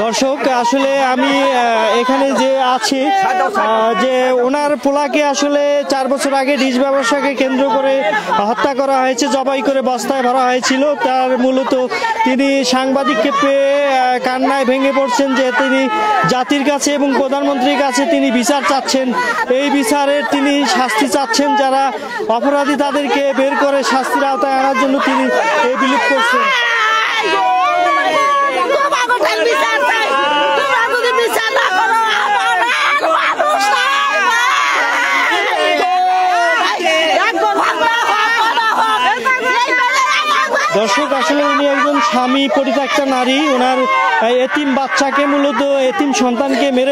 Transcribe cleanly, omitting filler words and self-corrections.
দর্শক আসলে আমি এখানে যে আছি যে ওনার পোলাকে আসলে 4 বছর আগে ডিশ ব্যবসাকে কেন্দ্র করে হত্যা করা হয়েছে, জবাই করে বস্তায় ভরা হয়েছিল। তার মূলত তিনি সাংবাদিককে পেয়ে কান্নায় ভেঙে পড়ছেন যে তিনি জাতির কাছে এবং প্রধানমন্ত্রীর কাছে তিনি বিচার চাচ্ছেন। এই বিচারের তিনি শাস্তি চাচ্ছেন, যারা অপরাধী তাদেরকে বের করে শাস্তির আওতায় আনার জন্য তিনি এই বিলুপ করছেন। দর্শক আসলে উনি একজন স্বামী পরিত্যক্তা নারী, ওনার এতিম বাচ্চাকে মূলত এতিম সন্তানকে মেরে